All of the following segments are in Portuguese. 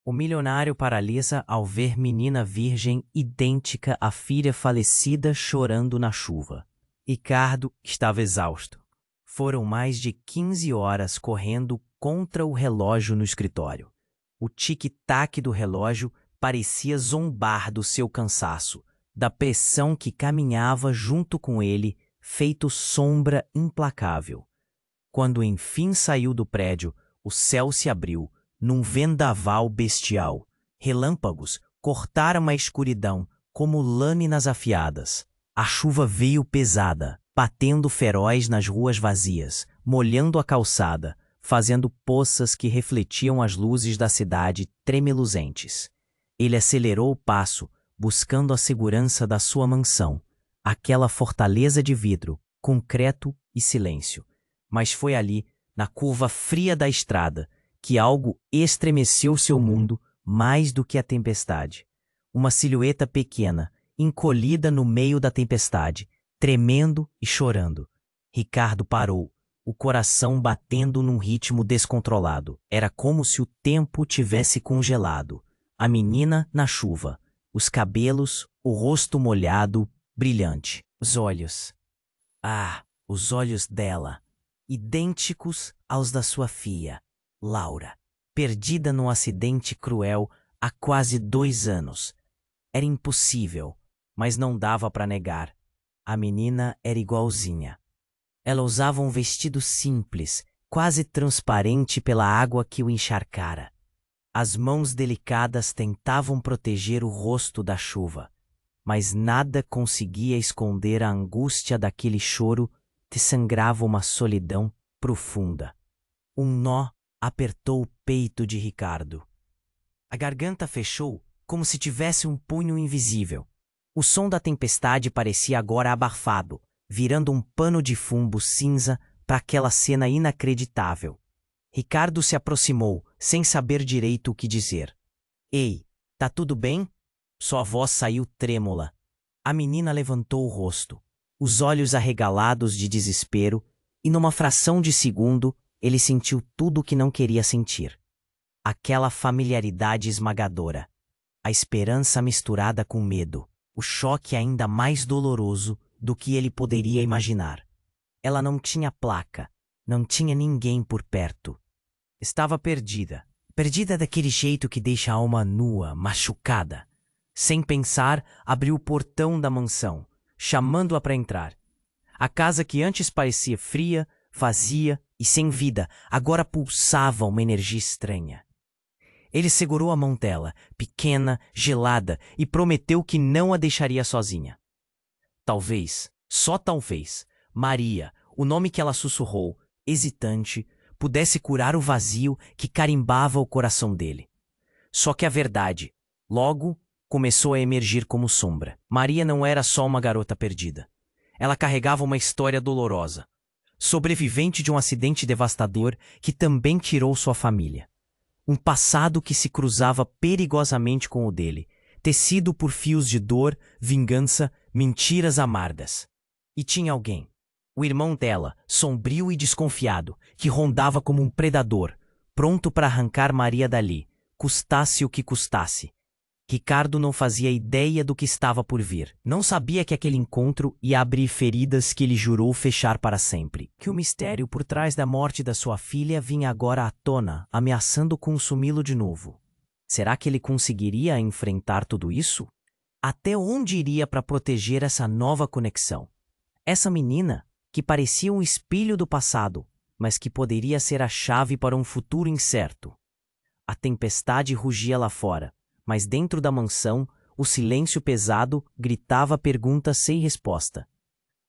O milionário paralisa ao ver menina virgem idêntica à filha falecida chorando na chuva. Ricardo estava exausto. Foram mais de 15 horas correndo contra o relógio no escritório. O tic-tac do relógio parecia zombar do seu cansaço, da pressão que caminhava junto com ele, feito sombra implacável. Quando enfim saiu do prédio, o céu se abriu, num vendaval bestial. Relâmpagos cortaram a escuridão como lâminas afiadas. A chuva veio pesada, batendo feroz nas ruas vazias, molhando a calçada, fazendo poças que refletiam as luzes da cidade tremeluzentes. Ele acelerou o passo, buscando a segurança da sua mansão, aquela fortaleza de vidro, concreto e silêncio. Mas foi ali, na curva fria da estrada, que algo estremeceu seu mundo mais do que a tempestade. Uma silhueta pequena, encolhida no meio da tempestade, tremendo e chorando. Ricardo parou, o coração batendo num ritmo descontrolado. Era como se o tempo tivesse congelado. A menina na chuva, os cabelos, o rosto molhado, brilhante. Os olhos. Ah, os olhos dela, idênticos aos da sua filha, Laura, perdida num acidente cruel há quase 2 anos. Era impossível, mas não dava para negar. A menina era igualzinha. Ela usava um vestido simples, quase transparente pela água que o encharcara. As mãos delicadas tentavam proteger o rosto da chuva, mas nada conseguia esconder a angústia daquele choro que sangrava uma solidão profunda. Um nó apertou o peito de Ricardo. A garganta fechou como se tivesse um punho invisível. O som da tempestade parecia agora abafado, virando um pano de fumo cinza para aquela cena inacreditável. Ricardo se aproximou, sem saber direito o que dizer. Ei, tá tudo bem? Sua voz saiu trêmula. A menina levantou o rosto, os olhos arregalados de desespero, e numa fração de segundo, ele sentiu tudo o que não queria sentir. Aquela familiaridade esmagadora, a esperança misturada com medo, o choque ainda mais doloroso do que ele poderia imaginar. Ela não tinha placa, não tinha ninguém por perto. Estava perdida. Perdida daquele jeito que deixa a alma nua, machucada. Sem pensar, abriu o portão da mansão, chamando-a para entrar. A casa que antes parecia fria, vazia e sem vida, agora pulsava uma energia estranha. Ele segurou a mão dela, pequena, gelada, e prometeu que não a deixaria sozinha. Talvez, só talvez, Maria, o nome que ela sussurrou, hesitante, pudesse curar o vazio que carimbava o coração dele. Só que a verdade, logo, começou a emergir como sombra. Maria não era só uma garota perdida. Ela carregava uma história dolorosa. Sobrevivente de um acidente devastador que também tirou sua família. Um passado que se cruzava perigosamente com o dele, tecido por fios de dor, vingança, mentiras amargas. E tinha alguém. O irmão dela, sombrio e desconfiado, que rondava como um predador, pronto para arrancar Maria dali, custasse o que custasse. Ricardo não fazia ideia do que estava por vir. Não sabia que aquele encontro ia abrir feridas que ele jurou fechar para sempre. Que o mistério por trás da morte da sua filha vinha agora à tona, ameaçando consumi-lo de novo. Será que ele conseguiria enfrentar tudo isso? Até onde iria para proteger essa nova conexão? Essa menina, que parecia um espelho do passado, mas que poderia ser a chave para um futuro incerto. A tempestade rugia lá fora, mas dentro da mansão, o silêncio pesado gritava perguntas sem resposta.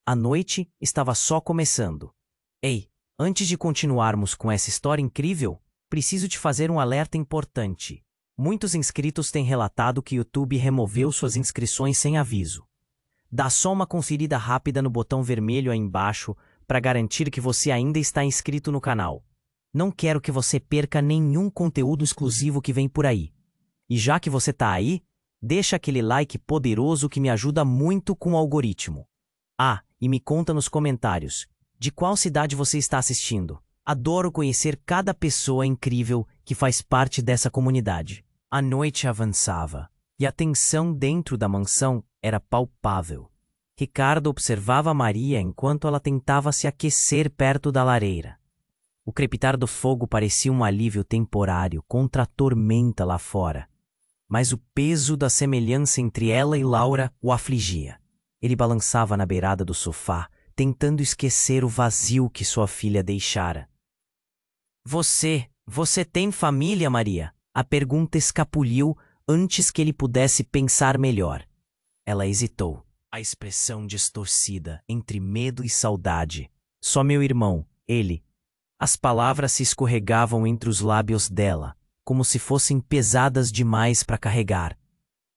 A noite estava só começando. Ei, antes de continuarmos com essa história incrível, preciso te fazer um alerta importante. Muitos inscritos têm relatado que o YouTube removeu suas inscrições sem aviso. Dá só uma conferida rápida no botão vermelho aí embaixo para garantir que você ainda está inscrito no canal. Não quero que você perca nenhum conteúdo exclusivo que vem por aí. E já que você tá aí, deixa aquele like poderoso que me ajuda muito com o algoritmo. Ah, e me conta nos comentários, de qual cidade você está assistindo. Adoro conhecer cada pessoa incrível que faz parte dessa comunidade. A noite avançava, e a tensão dentro da mansão era palpável. Ricardo observava Maria enquanto ela tentava se aquecer perto da lareira. O crepitar do fogo parecia um alívio temporário contra a tormenta lá fora. Mas o peso da semelhança entre ela e Laura o afligia. Ele balançava na beirada do sofá, tentando esquecer o vazio que sua filha deixara. Você tem família, Maria? A pergunta escapuliu antes que ele pudesse pensar melhor. Ela hesitou, a expressão distorcida entre medo e saudade. Só meu irmão, ele. As palavras se escorregavam entre os lábios dela, como se fossem pesadas demais para carregar.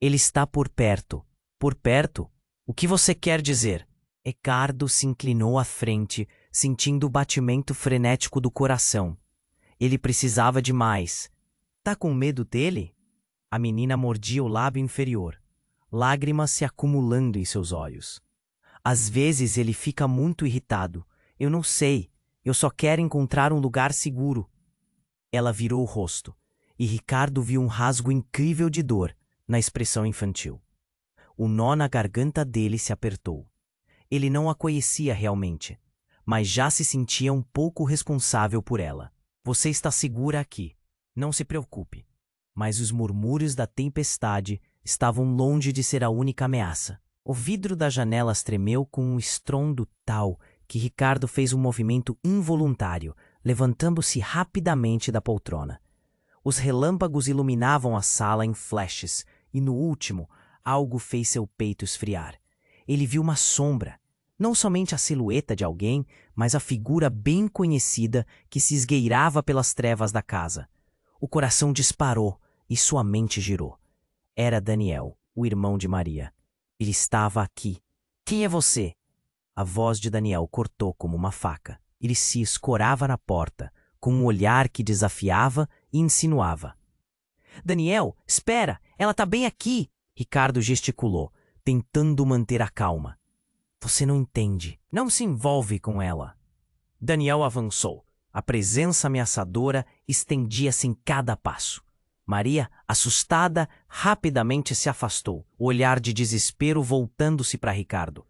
Ele está por perto. Por perto? O que você quer dizer? Ricardo se inclinou à frente, sentindo o batimento frenético do coração. Ele precisava de mais. Tá com medo dele? A menina mordia o lábio inferior, lágrimas se acumulando em seus olhos. Às vezes ele fica muito irritado. Eu não sei. Eu só quero encontrar um lugar seguro. Ela virou o rosto, e Ricardo viu um rasgo incrível de dor na expressão infantil. O nó na garganta dele se apertou. Ele não a conhecia realmente, mas já se sentia um pouco responsável por ela. Você está segura aqui. Não se preocupe. Mas os murmúrios da tempestade estavam longe de ser a única ameaça. O vidro das janelas tremeu com um estrondo tal que Ricardo fez um movimento involuntário, levantando-se rapidamente da poltrona. Os relâmpagos iluminavam a sala em flashes, e no último, algo fez seu peito esfriar. Ele viu uma sombra, não somente a silhueta de alguém, mas a figura bem conhecida que se esgueirava pelas trevas da casa. O coração disparou e sua mente girou. Era Daniel, o irmão de Maria. Ele estava aqui. Quem é você? A voz de Daniel cortou como uma faca. Ele se escorava na porta, com um olhar que desafiava e insinuava. Daniel, espera! Ela tá bem aqui! Ricardo gesticulou, tentando manter a calma. Você não entende. Não se envolve com ela. Daniel avançou. A presença ameaçadora estendia-se em cada passo. Maria, assustada, rapidamente se afastou, o olhar de desespero voltando-se para Ricardo.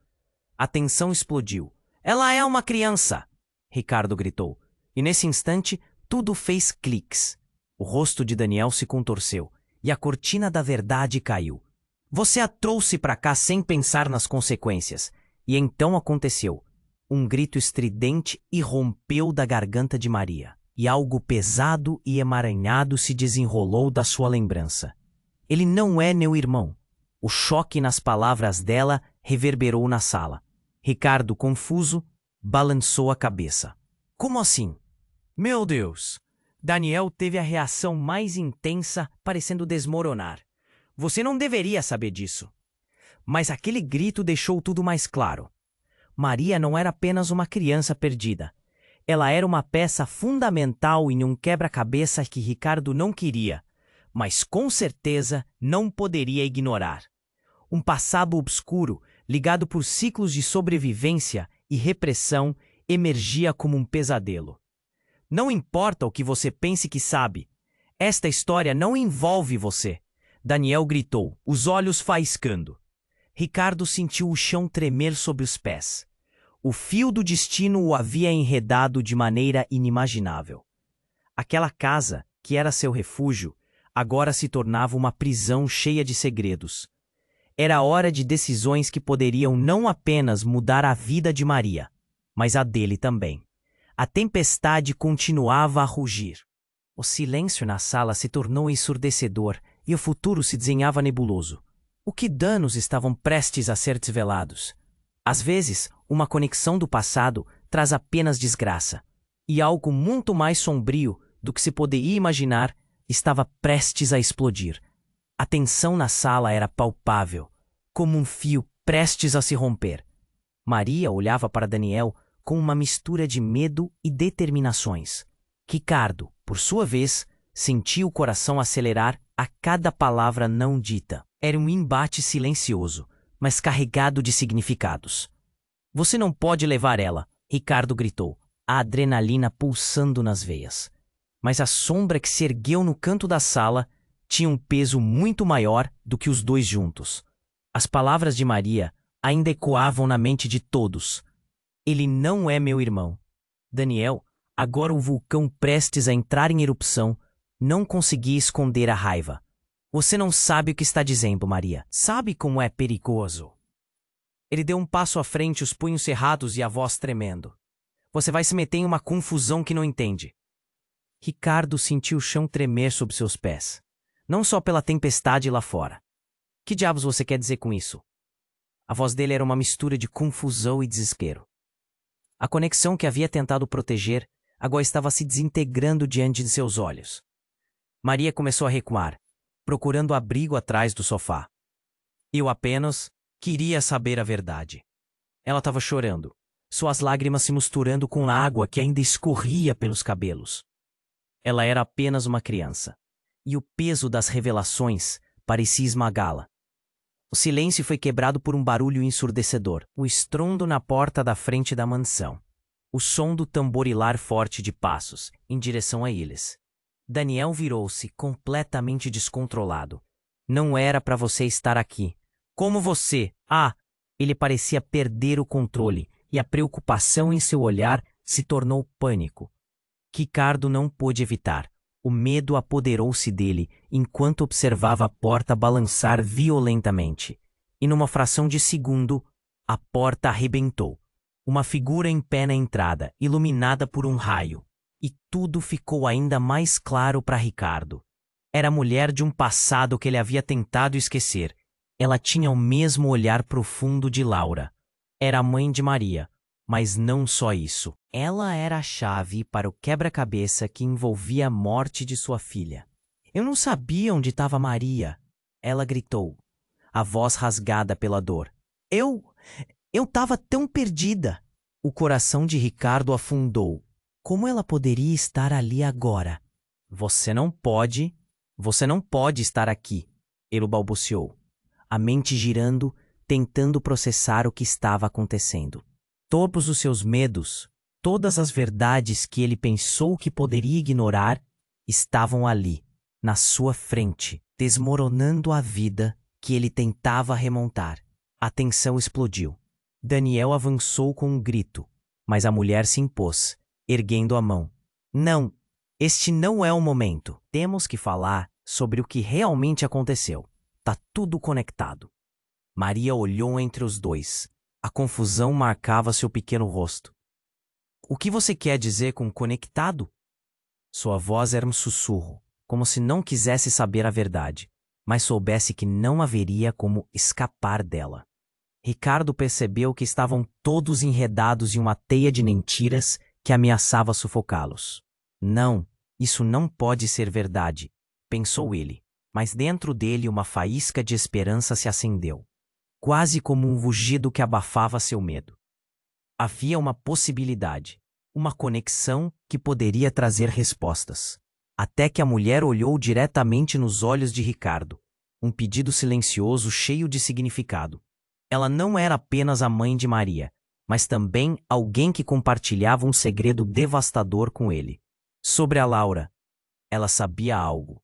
A tensão explodiu. Ela é uma criança! Ricardo gritou. E nesse instante, tudo fez cliques. O rosto de Daniel se contorceu e a cortina da verdade caiu. Você a trouxe para cá sem pensar nas consequências. E então aconteceu. Um grito estridente irrompeu da garganta de Maria, e algo pesado e emaranhado se desenrolou da sua lembrança. Ele não é meu irmão. O choque nas palavras dela reverberou na sala. Ricardo, confuso, balançou a cabeça. Como assim? Meu Deus! Daniel teve a reação mais intensa, parecendo desmoronar. Você não deveria saber disso. Mas aquele grito deixou tudo mais claro. Maria não era apenas uma criança perdida. Ela era uma peça fundamental em um quebra-cabeça que Ricardo não queria, mas com certeza não poderia ignorar. Um passado obscuro, ligado por ciclos de sobrevivência e repressão, emergia como um pesadelo. Não importa o que você pense que sabe, esta história não envolve você, Daniel gritou, os olhos faiscando. Ricardo sentiu o chão tremer sob os pés. O fio do destino o havia enredado de maneira inimaginável. Aquela casa, que era seu refúgio, agora se tornava uma prisão cheia de segredos. Era hora de decisões que poderiam não apenas mudar a vida de Maria, mas a dele também. A tempestade continuava a rugir. O silêncio na sala se tornou ensurdecedor e o futuro se desenhava nebuloso. O que danos estavam prestes a ser desvelados? Às vezes, uma conexão do passado traz apenas desgraça, e algo muito mais sombrio do que se poderia imaginar estava prestes a explodir. A tensão na sala era palpável, como um fio prestes a se romper. Maria olhava para Daniel com uma mistura de medo e determinações. Ricardo, por sua vez, sentia o coração acelerar a cada palavra não dita. Era um embate silencioso, mas carregado de significados. Você não pode levar ela, Ricardo gritou, a adrenalina pulsando nas veias. Mas a sombra que se ergueu no canto da sala tinha um peso muito maior do que os dois juntos. As palavras de Maria ainda ecoavam na mente de todos. Ele não é meu irmão. Daniel, agora o vulcão prestes a entrar em erupção, não conseguia esconder a raiva. Você não sabe o que está dizendo, Maria. Sabe como é perigoso? Ele deu um passo à frente, os punhos cerrados e a voz tremendo. Você vai se meter em uma confusão que não entende. Ricardo sentiu o chão tremer sob seus pés. Não só pela tempestade lá fora. Que diabos você quer dizer com isso? A voz dele era uma mistura de confusão e desespero. A conexão que havia tentado proteger agora estava se desintegrando diante de seus olhos. Maria começou a recuar, procurando abrigo atrás do sofá. Eu apenas queria saber a verdade. Ela estava chorando, suas lágrimas se misturando com a água que ainda escorria pelos cabelos. Ela era apenas uma criança, e o peso das revelações parecia esmagá-la. O silêncio foi quebrado por um barulho ensurdecedor, o estrondo na porta da frente da mansão. O som do tamborilar forte de passos, em direção a eles. Daniel virou-se, completamente descontrolado. Não era para você estar aqui. Como você? Ah! Ele parecia perder o controle, e a preocupação em seu olhar se tornou pânico. Ricardo não pôde evitar. O medo apoderou-se dele enquanto observava a porta balançar violentamente. E numa fração de segundo, a porta arrebentou. Uma figura em pé na entrada, iluminada por um raio. E tudo ficou ainda mais claro para Ricardo. Era a mulher de um passado que ele havia tentado esquecer. Ela tinha o mesmo olhar profundo de Laura. Era a mãe de Maria. Mas não só isso. Ela era a chave para o quebra-cabeça que envolvia a morte de sua filha. Eu não sabia onde estava Maria. Ela gritou, a voz rasgada pela dor. Eu estava tão perdida. O coração de Ricardo afundou. Como ela poderia estar ali agora? Você não pode estar aqui, ele balbuciou, a mente girando, tentando processar o que estava acontecendo. Todos os seus medos, todas as verdades que ele pensou que poderia ignorar, estavam ali, na sua frente, desmoronando a vida que ele tentava remontar. A tensão explodiu. Daniel avançou com um grito, mas a mulher se impôs, erguendo a mão. Não, este não é o momento. Temos que falar sobre o que realmente aconteceu. Tá tudo conectado. Maria olhou entre os dois. A confusão marcava seu pequeno rosto. O que você quer dizer com conectado? Sua voz era um sussurro, como se não quisesse saber a verdade, mas soubesse que não haveria como escapar dela. Ricardo percebeu que estavam todos enredados em uma teia de mentiras que ameaçava sufocá-los. Não, isso não pode ser verdade, pensou ele, mas dentro dele uma faísca de esperança se acendeu. Quase como um rugido que abafava seu medo. Havia uma possibilidade, uma conexão que poderia trazer respostas. Até que a mulher olhou diretamente nos olhos de Ricardo, um pedido silencioso cheio de significado. Ela não era apenas a mãe de Maria, mas também alguém que compartilhava um segredo devastador com ele. Sobre a Laura, ela sabia algo.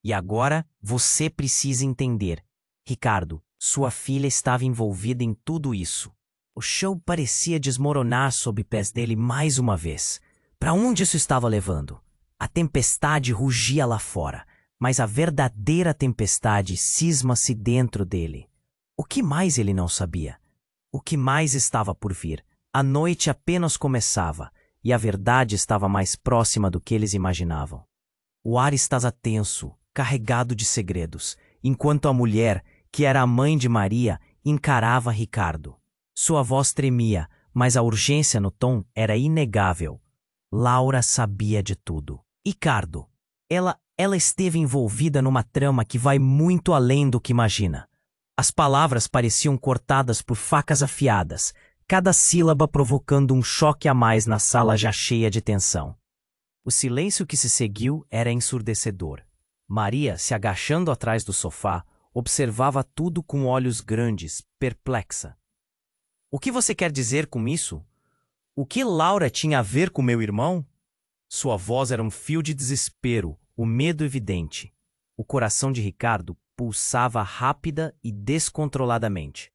E agora você precisa entender. Ricardo, sua filha estava envolvida em tudo isso. O chão parecia desmoronar sob pés dele mais uma vez. Para onde isso estava levando? A tempestade rugia lá fora, mas a verdadeira tempestade cisma-se dentro dele. O que mais ele não sabia? O que mais estava por vir? A noite apenas começava, e a verdade estava mais próxima do que eles imaginavam. O ar estava tenso, carregado de segredos, enquanto a mulher, que era a mãe de Maria, encarava Ricardo. Sua voz tremia, mas a urgência no tom era inegável. Laura sabia de tudo. Ricardo, ela esteve envolvida numa trama que vai muito além do que imagina. As palavras pareciam cortadas por facas afiadas, cada sílaba provocando um choque a mais na sala já cheia de tensão. O silêncio que se seguiu era ensurdecedor. Maria, se agachando atrás do sofá, observava tudo com olhos grandes, perplexa. O que você quer dizer com isso? O que Laura tinha a ver com meu irmão? Sua voz era um fio de desespero, o medo evidente. O O coração de Ricardo pulsava rápida e descontroladamente.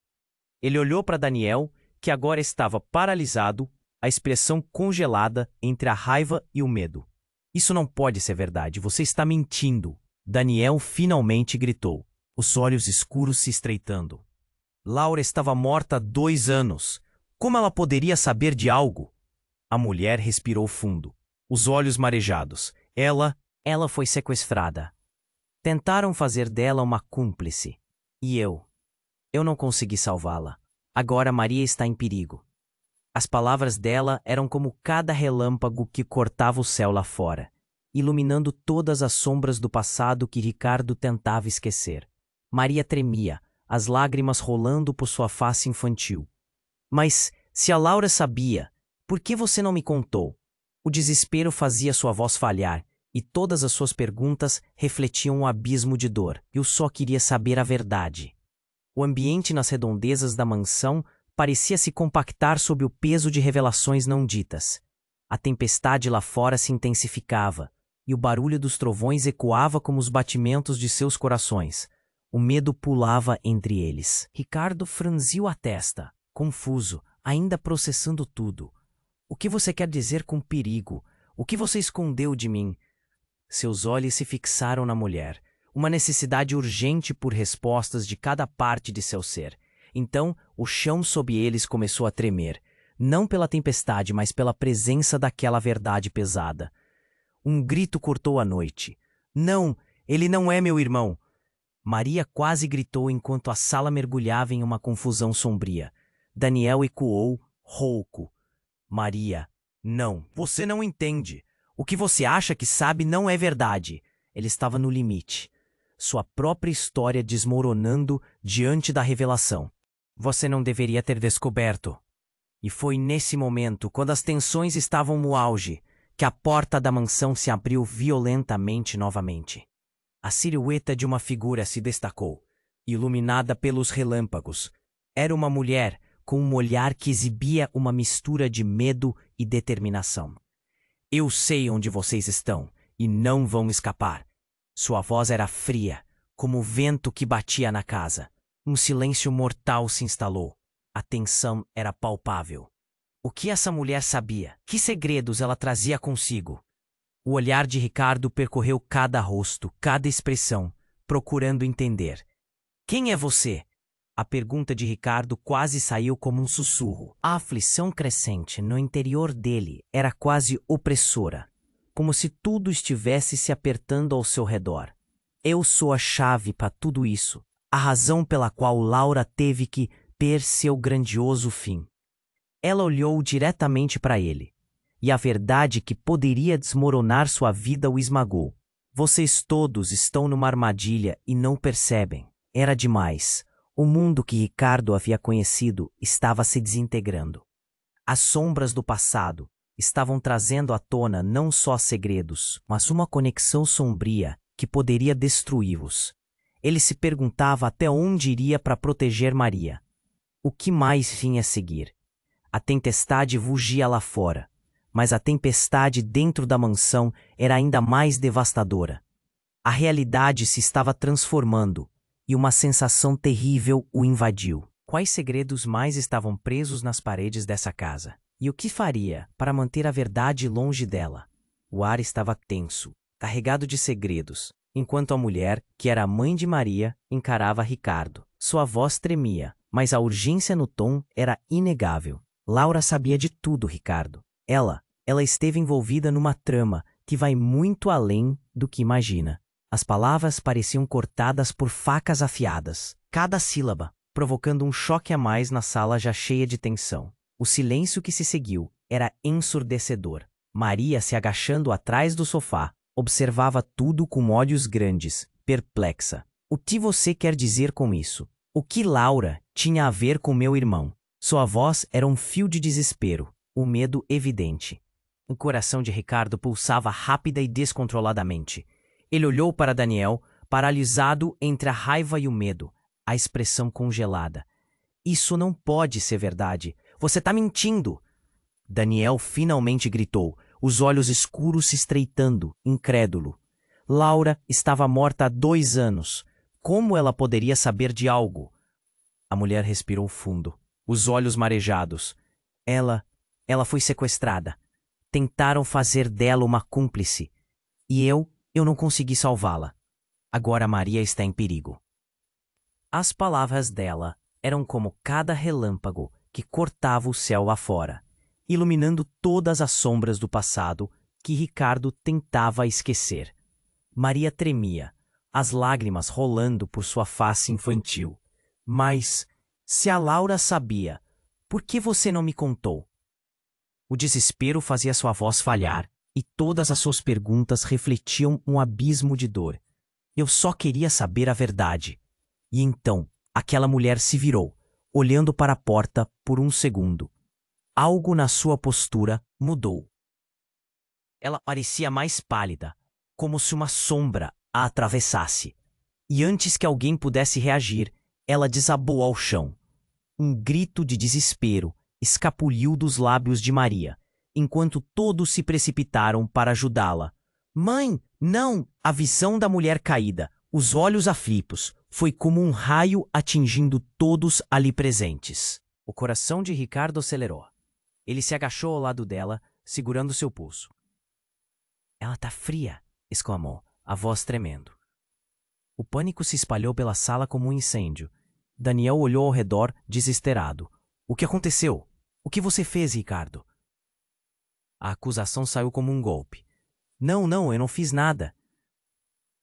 Ele olhou para Daniel, que agora estava paralisado, a expressão congelada entre a raiva e o medo. Isso não pode ser verdade, você está mentindo. Daniel finalmente gritou, os olhos escuros se estreitando. Laura estava morta há 2 anos. Como ela poderia saber de algo? A mulher respirou fundo, os olhos marejados. Ela foi sequestrada. Tentaram fazer dela uma cúmplice. E eu não consegui salvá-la. Agora Maria está em perigo. As palavras dela eram como cada relâmpago que cortava o céu lá fora, iluminando todas as sombras do passado que Ricardo tentava esquecer. Maria tremia, as lágrimas rolando por sua face infantil. Mas, se a Laura sabia, por que você não me contou? O desespero fazia sua voz falhar, e todas as suas perguntas refletiam um abismo de dor. Eu só queria saber a verdade. O ambiente nas redondezas da mansão parecia se compactar sob o peso de revelações não ditas. A tempestade lá fora se intensificava, e o barulho dos trovões ecoava como os batimentos de seus corações. O medo pulava entre eles. Ricardo franziu a testa, confuso, ainda processando tudo. O que você quer dizer com perigo? O que você escondeu de mim? Seus olhos se fixaram na mulher, uma necessidade urgente por respostas de cada parte de seu ser. Então, o chão sob eles começou a tremer, não pela tempestade, mas pela presença daquela verdade pesada. Um grito cortou a noite. Não, ele não é meu irmão! Maria quase gritou enquanto a sala mergulhava em uma confusão sombria. Daniel ecoou, rouco. Maria, não, você não entende. O que você acha que sabe não é verdade. Ele estava no limite. Sua própria história desmoronando diante da revelação. Você não deveria ter descoberto. E foi nesse momento, quando as tensões estavam no auge, que a porta da mansão se abriu violentamente novamente. A silhueta de uma figura se destacou, iluminada pelos relâmpagos. Era uma mulher com um olhar que exibia uma mistura de medo e determinação. Eu sei onde vocês estão e não vão escapar. Sua voz era fria, como o vento que batia na casa. Um silêncio mortal se instalou. A tensão era palpável. O que essa mulher sabia? Que segredos ela trazia consigo? O olhar de Ricardo percorreu cada rosto, cada expressão, procurando entender. Quem é você? A pergunta de Ricardo quase saiu como um sussurro. A aflição crescente no interior dele era quase opressora, como se tudo estivesse se apertando ao seu redor. Eu sou a chave para tudo isso, a razão pela qual Laura teve que ter seu grandioso fim. Ela olhou diretamente para ele, e a verdade que poderia desmoronar sua vida o esmagou. Vocês todos estão numa armadilha e não percebem. Era demais. O mundo que Ricardo havia conhecido estava se desintegrando. As sombras do passado estavam trazendo à tona não só segredos, mas uma conexão sombria que poderia destruí-los. Ele se perguntava até onde iria para proteger Maria. O que mais vinha a seguir? A tempestade rugia lá fora, mas a tempestade dentro da mansão era ainda mais devastadora. A realidade se estava transformando, e uma sensação terrível o invadiu. Quais segredos mais estavam presos nas paredes dessa casa? E o que faria para manter a verdade longe dela? O ar estava tenso, carregado de segredos, enquanto a mulher, que era a mãe de Maria, encarava Ricardo. Sua voz tremia, mas a urgência no tom era inegável. Laura sabia de tudo, Ricardo. Ela esteve envolvida numa trama que vai muito além do que imagina. As palavras pareciam cortadas por facas afiadas, cada sílaba provocando um choque a mais na sala já cheia de tensão. O silêncio que se seguiu era ensurdecedor. Maria, se agachando atrás do sofá, observava tudo com olhos grandes, perplexa. O que você quer dizer com isso? O que Laura tinha a ver com meu irmão? Sua voz era um fio de desespero, o medo evidente. O coração de Ricardo pulsava rápida e descontroladamente. Ele olhou para Daniel, paralisado entre a raiva e o medo, a expressão congelada. Isso não pode ser verdade. Você está mentindo! Daniel finalmente gritou, os olhos escuros se estreitando, incrédulo. Laura estava morta há 2 anos. Como ela poderia saber de algo? A mulher respirou fundo, os olhos marejados. Ela foi sequestrada. Tentaram fazer dela uma cúmplice. E eu não consegui salvá-la. Agora Maria está em perigo. As palavras dela eram como cada relâmpago que cortava o céu lá fora, iluminando todas as sombras do passado que Ricardo tentava esquecer. Maria tremia, as lágrimas rolando por sua face infantil. Mas, se a Laura sabia, por que você não me contou? O desespero fazia sua voz falhar, e todas as suas perguntas refletiam um abismo de dor. Eu só queria saber a verdade. E então, aquela mulher se virou, olhando para a porta por um segundo. Algo na sua postura mudou. Ela parecia mais pálida, como se uma sombra a atravessasse. E antes que alguém pudesse reagir, ela desabou ao chão. Um grito de desespero escapuliu dos lábios de Maria, enquanto todos se precipitaram para ajudá-la. Mãe, não! A visão da mulher caída, os olhos aflitos, foi como um raio atingindo todos ali presentes. O coração de Ricardo acelerou. Ele se agachou ao lado dela, segurando seu pulso. Ela tá fria, exclamou, a voz tremendo. O pânico se espalhou pela sala como um incêndio. Daniel olhou ao redor, desesperado. O que aconteceu? O que você fez, Ricardo? A acusação saiu como um golpe. Não, eu não fiz nada.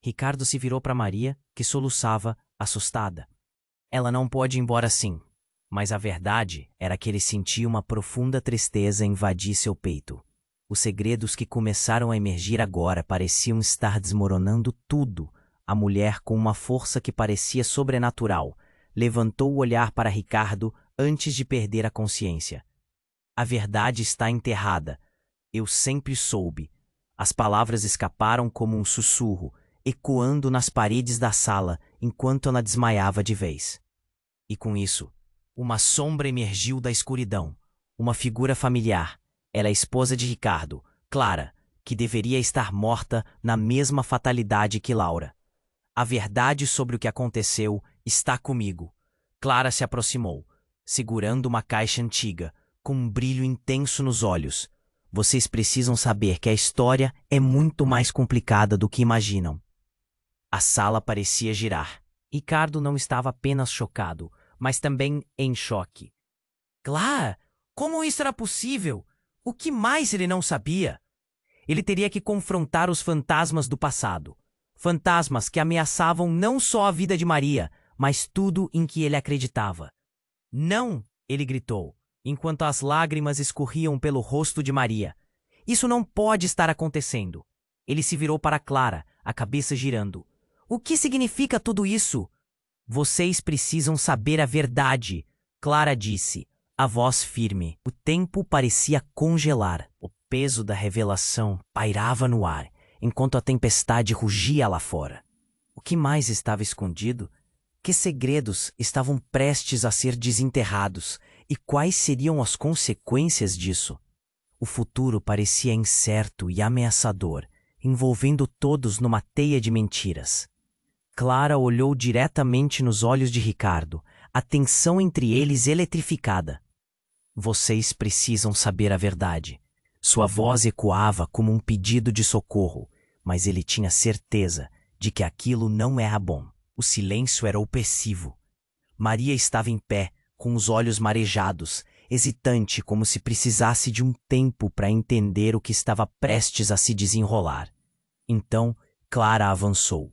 Ricardo se virou para Maria, que soluçava, assustada. Ela não pode ir embora assim. Mas a verdade era que ele sentia uma profunda tristeza invadir seu peito. Os segredos que começaram a emergir agora pareciam estar desmoronando tudo. A mulher, com uma força que parecia sobrenatural, levantou o olhar para Ricardo antes de perder a consciência. A verdade está enterrada. Eu sempre soube. As palavras escaparam como um sussurro, ecoando nas paredes da sala enquanto ela desmaiava de vez. E com isso, uma sombra emergiu da escuridão. Uma figura familiar. Era a esposa de Ricardo, Clara, que deveria estar morta na mesma fatalidade que Laura. A verdade sobre o que aconteceu está comigo. Clara se aproximou, segurando uma caixa antiga, com um brilho intenso nos olhos. Vocês precisam saber que a história é muito mais complicada do que imaginam. A sala parecia girar. Ricardo não estava apenas chocado, mas também em choque. Clara, como isso era possível? O que mais ele não sabia? Ele teria que confrontar os fantasmas do passado. Fantasmas que ameaçavam não só a vida de Maria, mas tudo em que ele acreditava. Não! Ele gritou, enquanto as lágrimas escorriam pelo rosto de Maria. Isso não pode estar acontecendo. Ele se virou para Clara, a cabeça girando. O que significa tudo isso? Vocês precisam saber a verdade, Clara disse, a voz firme. O tempo parecia congelar. O peso da revelação pairava no ar, enquanto a tempestade rugia lá fora. O que mais estava escondido? Que segredos estavam prestes a ser desenterrados? E quais seriam as consequências disso? O futuro parecia incerto e ameaçador, envolvendo todos numa teia de mentiras. Clara olhou diretamente nos olhos de Ricardo, a tensão entre eles eletrificada. Vocês precisam saber a verdade. Sua voz ecoava como um pedido de socorro, mas ele tinha certeza de que aquilo não era bom. O silêncio era opressivo. Maria estava em pé, com os olhos marejados, hesitante como se precisasse de um tempo para entender o que estava prestes a se desenrolar. Então, Clara avançou.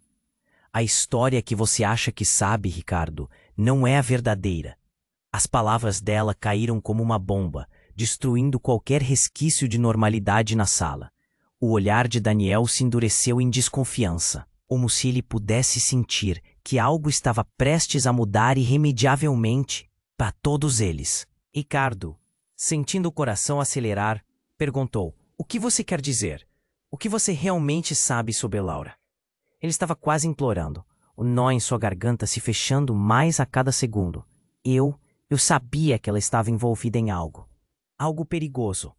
A história que você acha que sabe, Ricardo, não é a verdadeira. As palavras dela caíram como uma bomba, destruindo qualquer resquício de normalidade na sala. O olhar de Daniel se endureceu em desconfiança, como se ele pudesse sentir que algo estava prestes a mudar irremediavelmente para todos eles. Ricardo, sentindo o coração acelerar, perguntou: o que você quer dizer? O que você realmente sabe sobre Laura? Ele estava quase implorando, o nó em sua garganta se fechando mais a cada segundo. Eu sabia que ela estava envolvida em algo. Algo perigoso.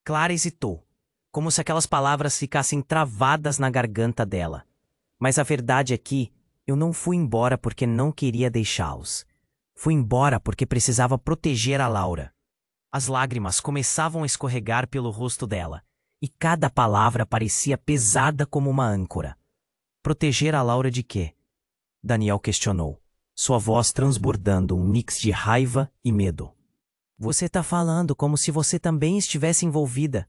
Clara hesitou, como se aquelas palavras ficassem travadas na garganta dela. Mas a verdade é que eu não fui embora porque não queria deixá-los. Fui embora porque precisava proteger a Laura. As lágrimas começavam a escorregar pelo rosto dela, e cada palavra parecia pesada como uma âncora. Proteger a Laura de quê? Daniel questionou, sua voz transbordando um mix de raiva e medo. Você tá falando como se você também estivesse envolvida.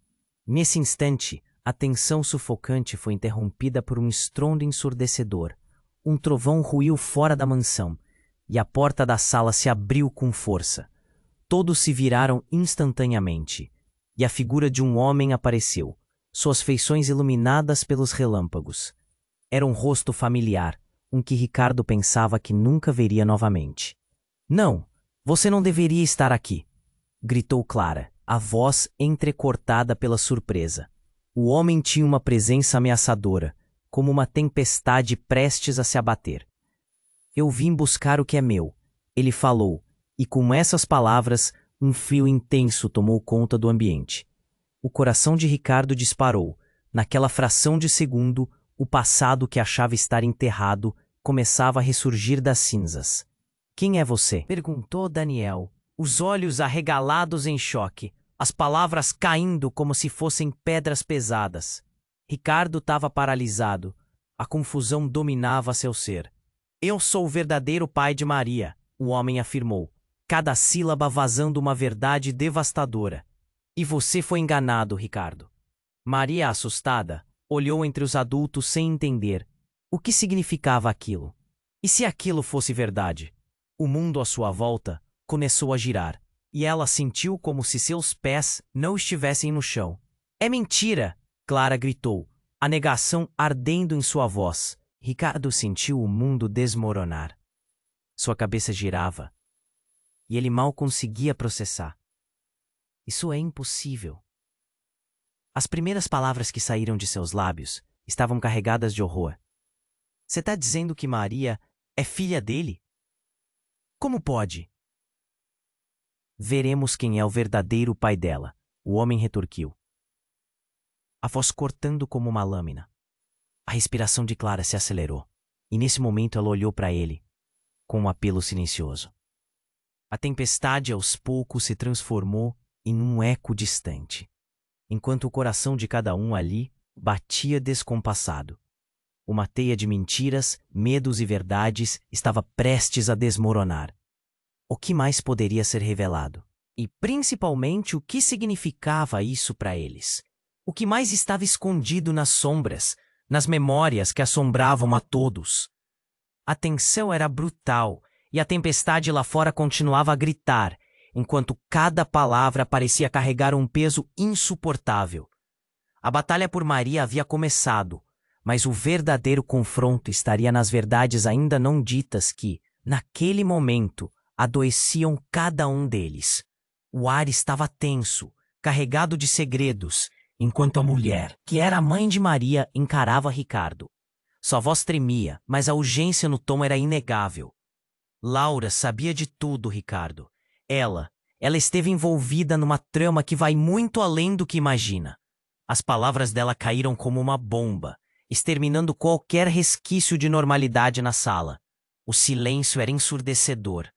Nesse instante, a tensão sufocante foi interrompida por um estrondo ensurdecedor. Um trovão ruiu fora da mansão, e a porta da sala se abriu com força. Todos se viraram instantaneamente, e a figura de um homem apareceu, suas feições iluminadas pelos relâmpagos. Era um rosto familiar, um que Ricardo pensava que nunca veria novamente. Não, você não deveria estar aqui, gritou Clara, a voz entrecortada pela surpresa. O homem tinha uma presença ameaçadora, como uma tempestade prestes a se abater. Eu vim buscar o que é meu, ele falou, e com essas palavras, um frio intenso tomou conta do ambiente. O coração de Ricardo disparou. Naquela fração de segundo, o passado que achava estar enterrado começava a ressurgir das cinzas. Quem é você? Perguntou Daniel, os olhos arregalados em choque, as palavras caindo como se fossem pedras pesadas. Ricardo estava paralisado. A confusão dominava seu ser. Eu sou o verdadeiro pai de Maria, o homem afirmou, cada sílaba vazando uma verdade devastadora. E você foi enganado, Ricardo. Maria, assustada, olhou entre os adultos sem entender. O que significava aquilo? E se aquilo fosse verdade? O mundo à sua volta começou a girar, e ela sentiu como se seus pés não estivessem no chão. É mentira! Clara gritou, a negação ardendo em sua voz. Ricardo sentiu o mundo desmoronar. Sua cabeça girava, e ele mal conseguia processar. Isso é impossível. As primeiras palavras que saíram de seus lábios estavam carregadas de horror. Você está dizendo que Maria é filha dele? Como pode? Veremos quem é o verdadeiro pai dela, o homem retorquiu, a voz cortando como uma lâmina. A respiração de Clara se acelerou, e nesse momento ela olhou para ele, com um apelo silencioso. A tempestade aos poucos se transformou em um eco distante, enquanto o coração de cada um ali batia descompassado. Uma teia de mentiras, medos e verdades estava prestes a desmoronar. O que mais poderia ser revelado? E principalmente o que significava isso para eles? O que mais estava escondido nas sombras, nas memórias que assombravam a todos? A tensão era brutal e a tempestade lá fora continuava a gritar, enquanto cada palavra parecia carregar um peso insuportável. A batalha por Maria havia começado, mas o verdadeiro confronto estaria nas verdades ainda não ditas que, naquele momento, adoeciam cada um deles. O ar estava tenso, carregado de segredos, enquanto a mulher, que era a mãe de Maria, encarava Ricardo. Sua voz tremia, mas a urgência no tom era inegável. Laura sabia de tudo, Ricardo. Ela esteve envolvida numa trama que vai muito além do que imagina. As palavras dela caíram como uma bomba, exterminando qualquer resquício de normalidade na sala. O silêncio era ensurdecedor.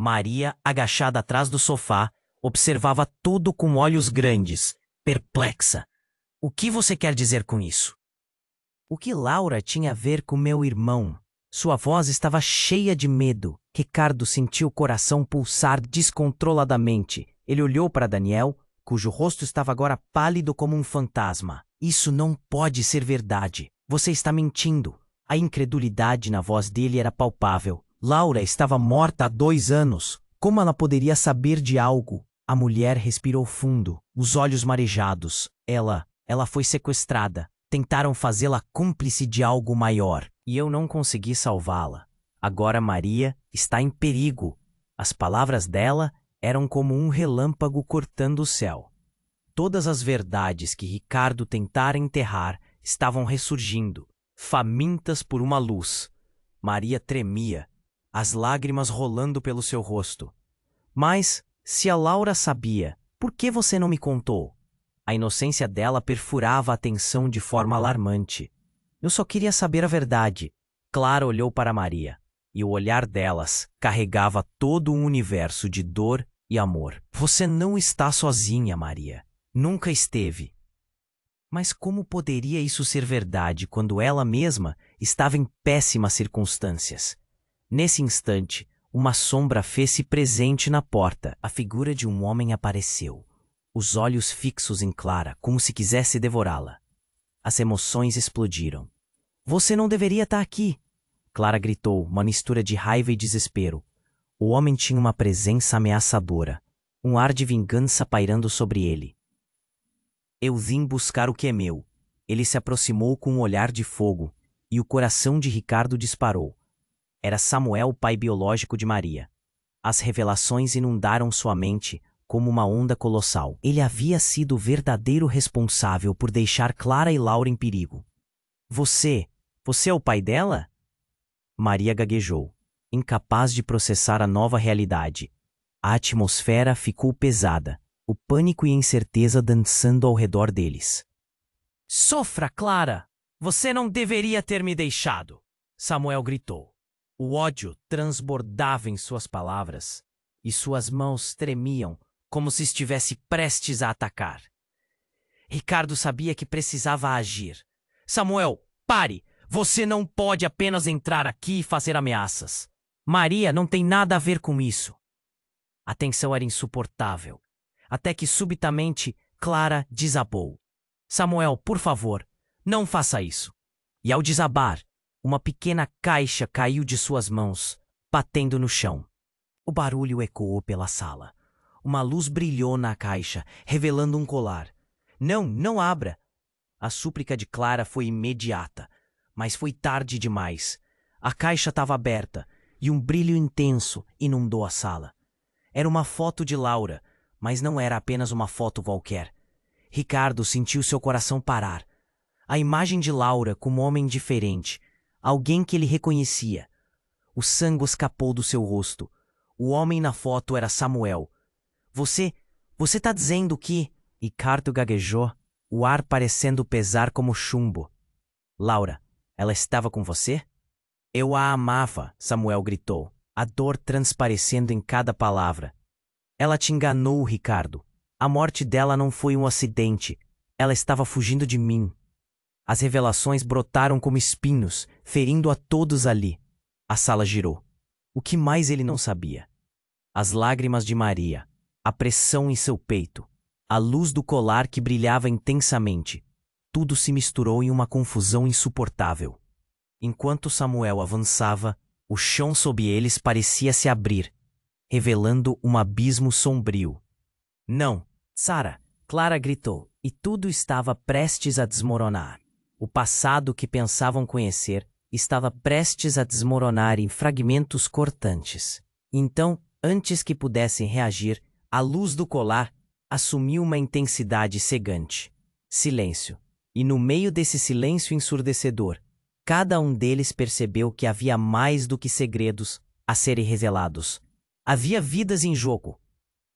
Maria, agachada atrás do sofá, observava tudo com olhos grandes, perplexa. O que você quer dizer com isso? O que Laura tinha a ver com meu irmão? Sua voz estava cheia de medo. Ricardo sentiu o coração pulsar descontroladamente. Ele olhou para Daniel, cujo rosto estava agora pálido como um fantasma. Isso não pode ser verdade. Você está mentindo. A incredulidade na voz dele era palpável. Laura estava morta há 2 anos. Como ela poderia saber de algo? A mulher respirou fundo, os olhos marejados. Ela foi sequestrada. Tentaram fazê-la cúmplice de algo maior. E eu não consegui salvá-la. Agora Maria está em perigo. As palavras dela eram como um relâmpago cortando o céu. Todas as verdades que Ricardo tentara enterrar estavam ressurgindo, famintas por uma luz. Maria tremia, as lágrimas rolando pelo seu rosto. Mas, se a Laura sabia, por que você não me contou? A inocência dela perfurava a atenção de forma alarmante. Eu só queria saber a verdade. Clara olhou para Maria, e o olhar delas carregava todo um universo de dor e amor. Você não está sozinha, Maria. Nunca esteve. Mas como poderia isso ser verdade quando ela mesma estava em péssimas circunstâncias? Nesse instante, uma sombra fez-se presente na porta. A figura de um homem apareceu, os olhos fixos em Clara, como se quisesse devorá-la. As emoções explodiram. Você não deveria estar aqui! Clara gritou, uma mistura de raiva e desespero. O homem tinha uma presença ameaçadora, um ar de vingança pairando sobre ele. Eu vim buscar o que é meu. Ele se aproximou com um olhar de fogo, e o coração de Ricardo disparou. Era Samuel, o pai biológico de Maria. As revelações inundaram sua mente como uma onda colossal. Ele havia sido o verdadeiro responsável por deixar Clara e Laura em perigo. Você é o pai dela? Maria gaguejou, incapaz de processar a nova realidade. A atmosfera ficou pesada, o pânico e a incerteza dançando ao redor deles. Sofra, Clara! Você não deveria ter me deixado! Samuel gritou. O ódio transbordava em suas palavras, e suas mãos tremiam como se estivesse prestes a atacar. Ricardo sabia que precisava agir. Samuel, pare! Você não pode apenas entrar aqui e fazer ameaças. Maria não tem nada a ver com isso. A tensão era insuportável, até que subitamente Clara desabou. Samuel, por favor, não faça isso. E ao desabar, uma pequena caixa caiu de suas mãos, batendo no chão. O barulho ecoou pela sala. Uma luz brilhou na caixa, revelando um colar. Não abra! A súplica de Clara foi imediata, mas foi tarde demais. A caixa estava aberta e um brilho intenso inundou a sala. Era uma foto de Laura, mas não era apenas uma foto qualquer. Ricardo sentiu seu coração parar. A imagem de Laura como um homem diferente, alguém que ele reconhecia. O sangue escapou do seu rosto. O homem na foto era Samuel. Você está dizendo que... Ricardo gaguejou, o ar parecendo pesar como chumbo. Laura, ela estava com você? Eu a amava, Samuel gritou, a dor transparecendo em cada palavra. Ela te enganou, Ricardo. A morte dela não foi um acidente. Ela estava fugindo de mim. As revelações brotaram como espinhos, ferindo a todos ali. A sala girou. O que mais ele não sabia? As lágrimas de Maria, a pressão em seu peito, a luz do colar que brilhava intensamente. Tudo se misturou em uma confusão insuportável. Enquanto Samuel avançava, o chão sob eles parecia se abrir, revelando um abismo sombrio. Não, Sarah! Clara gritou, e tudo estava prestes a desmoronar. O passado que pensavam conhecer estava prestes a desmoronar em fragmentos cortantes. Então, antes que pudessem reagir, a luz do colar assumiu uma intensidade cegante. Silêncio. E no meio desse silêncio ensurdecedor, cada um deles percebeu que havia mais do que segredos a serem revelados. Havia vidas em jogo.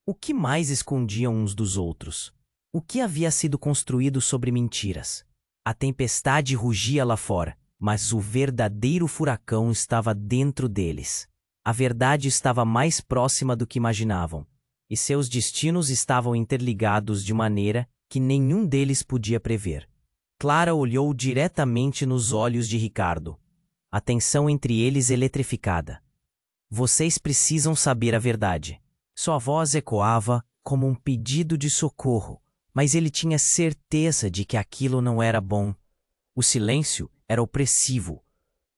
O que mais escondiam uns dos outros? O que havia sido construído sobre mentiras? A tempestade rugia lá fora, mas o verdadeiro furacão estava dentro deles. A verdade estava mais próxima do que imaginavam, e seus destinos estavam interligados de maneira que nenhum deles podia prever. Clara olhou diretamente nos olhos de Ricardo, a tensão entre eles eletrificada. Vocês precisam saber a verdade. Sua voz ecoava como um pedido de socorro, mas ele tinha certeza de que aquilo não era bom. O silêncio era opressivo.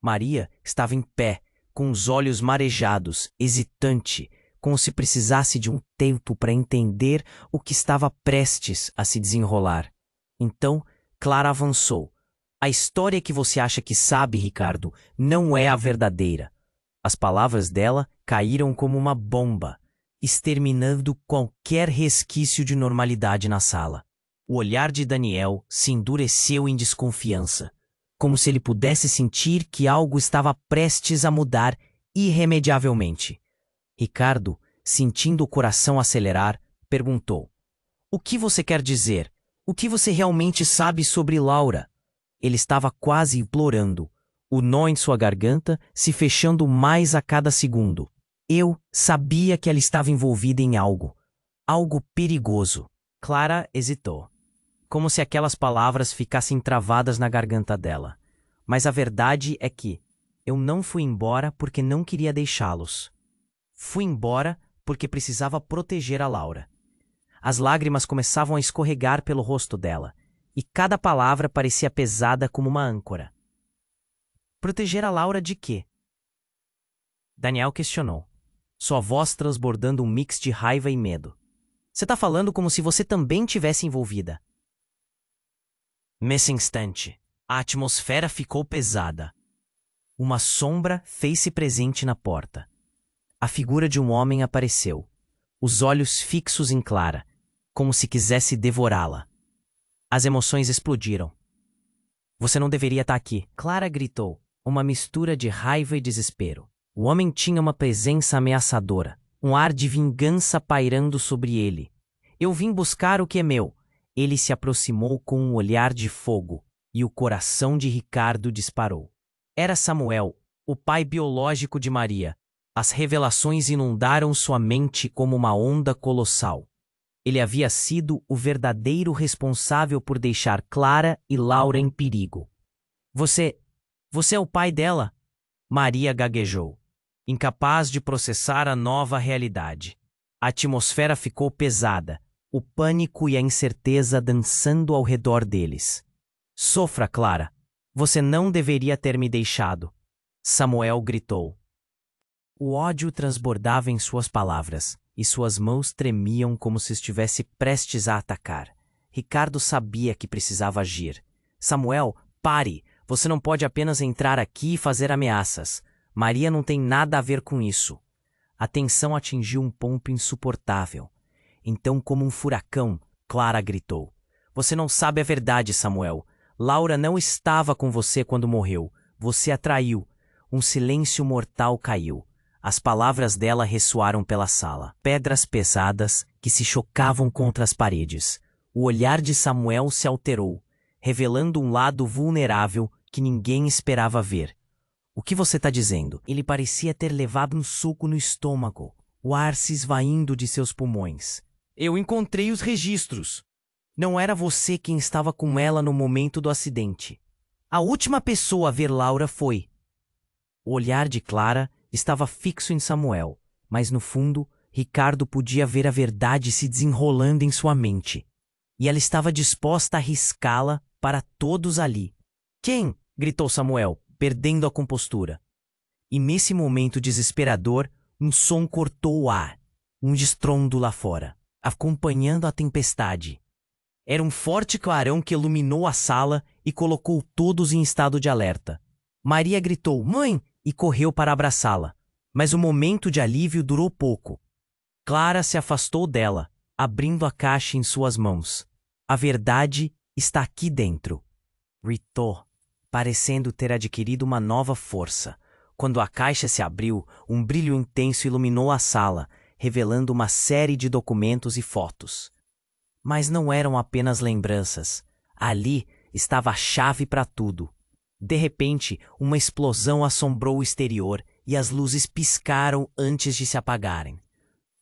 Maria estava em pé, com os olhos marejados, hesitante, como se precisasse de um tempo para entender o que estava prestes a se desenrolar. Então, Clara avançou. A história que você acha que sabe, Ricardo, não é a verdadeira. As palavras dela caíram como uma bomba, exterminando qualquer resquício de normalidade na sala. O olhar de Daniel se endureceu em desconfiança, como se ele pudesse sentir que algo estava prestes a mudar irremediavelmente. Ricardo, sentindo o coração acelerar, perguntou: O que você quer dizer? O que você realmente sabe sobre Laura? Ele estava quase implorando, o nó em sua garganta se fechando mais a cada segundo. Eu sabia que ela estava envolvida em algo. Algo perigoso. Clara hesitou, como se aquelas palavras ficassem travadas na garganta dela. Mas a verdade é que eu não fui embora porque não queria deixá-los. Fui embora porque precisava proteger a Laura. As lágrimas começavam a escorregar pelo rosto dela, e cada palavra parecia pesada como uma âncora. Proteger a Laura de quê? Daniel questionou, sua voz transbordando um mix de raiva e medo. Você tá falando como se você também tivesse envolvida. Nesse instante, a atmosfera ficou pesada. Uma sombra fez-se presente na porta. A figura de um homem apareceu, os olhos fixos em Clara, como se quisesse devorá-la. As emoções explodiram. Você não deveria estar aqui, Clara gritou, uma mistura de raiva e desespero. O homem tinha uma presença ameaçadora, um ar de vingança pairando sobre ele. Eu vim buscar o que é meu. Ele se aproximou com um olhar de fogo, e o coração de Ricardo disparou. Era Samuel, o pai biológico de Maria. As revelações inundaram sua mente como uma onda colossal. Ele havia sido o verdadeiro responsável por deixar Clara e Laura em perigo. Você é o pai dela? Maria gaguejou, incapaz de processar a nova realidade. A atmosfera ficou pesada, o pânico e a incerteza dançando ao redor deles. Sofra, Clara. Você não deveria ter me deixado. Samuel gritou. O ódio transbordava em suas palavras, e suas mãos tremiam como se estivesse prestes a atacar. Ricardo sabia que precisava agir. Samuel, pare! Você não pode apenas entrar aqui e fazer ameaças. Maria não tem nada a ver com isso. A tensão atingiu um ponto insuportável. Então, como um furacão, Clara gritou. Você não sabe a verdade, Samuel. Laura não estava com você quando morreu. Você a traiu. Um silêncio mortal caiu. As palavras dela ressoaram pela sala. Pedras pesadas que se chocavam contra as paredes. O olhar de Samuel se alterou, revelando um lado vulnerável que ninguém esperava ver. O que você está dizendo? Ele parecia ter levado um soco no estômago, o ar se esvaindo de seus pulmões. Eu encontrei os registros. Não era você quem estava com ela no momento do acidente. A última pessoa a ver Laura foi. O olhar de Clara estava fixo em Samuel, mas no fundo, Ricardo podia ver a verdade se desenrolando em sua mente. E ela estava disposta a arriscá-la para todos ali. Quem? Gritou Samuel, perdendo a compostura. E nesse momento desesperador, um som cortou o ar, um estrondo lá fora, acompanhando a tempestade. Era um forte clarão que iluminou a sala e colocou todos em estado de alerta. Maria gritou, mãe, e correu para abraçá-la. Mas o momento de alívio durou pouco. Clara se afastou dela, abrindo a caixa em suas mãos. A verdade está aqui dentro. Gritou, parecendo ter adquirido uma nova força. Quando a caixa se abriu, um brilho intenso iluminou a sala, revelando uma série de documentos e fotos. Mas não eram apenas lembranças. Ali estava a chave para tudo. De repente, uma explosão assombrou o exterior e as luzes piscaram antes de se apagarem.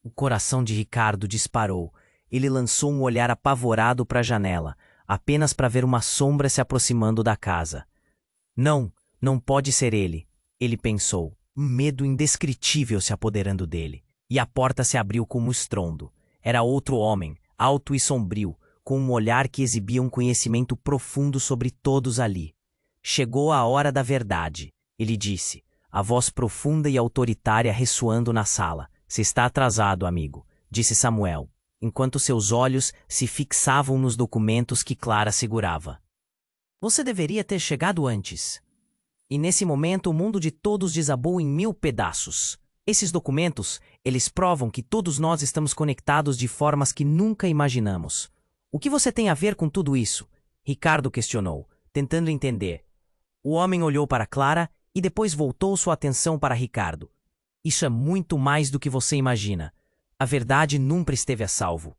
O coração de Ricardo disparou. Ele lançou um olhar apavorado para a janela, apenas para ver uma sombra se aproximando da casa. Não pode ser ele, ele pensou, um medo indescritível se apoderando dele. E a porta se abriu com um estrondo. Era outro homem, alto e sombrio, com um olhar que exibia um conhecimento profundo sobre todos ali. Chegou a hora da verdade, ele disse, a voz profunda e autoritária ressoando na sala. Você está atrasado, amigo, disse Samuel, enquanto seus olhos se fixavam nos documentos que Clara segurava. Você deveria ter chegado antes. E nesse momento o mundo de todos desabou em 1000 pedaços. Esses documentos, eles provam que todos nós estamos conectados de formas que nunca imaginamos. O que você tem a ver com tudo isso? Ricardo questionou, tentando entender. O homem olhou para Clara e depois voltou sua atenção para Ricardo. Isso é muito mais do que você imagina. A verdade nunca esteve a salvo.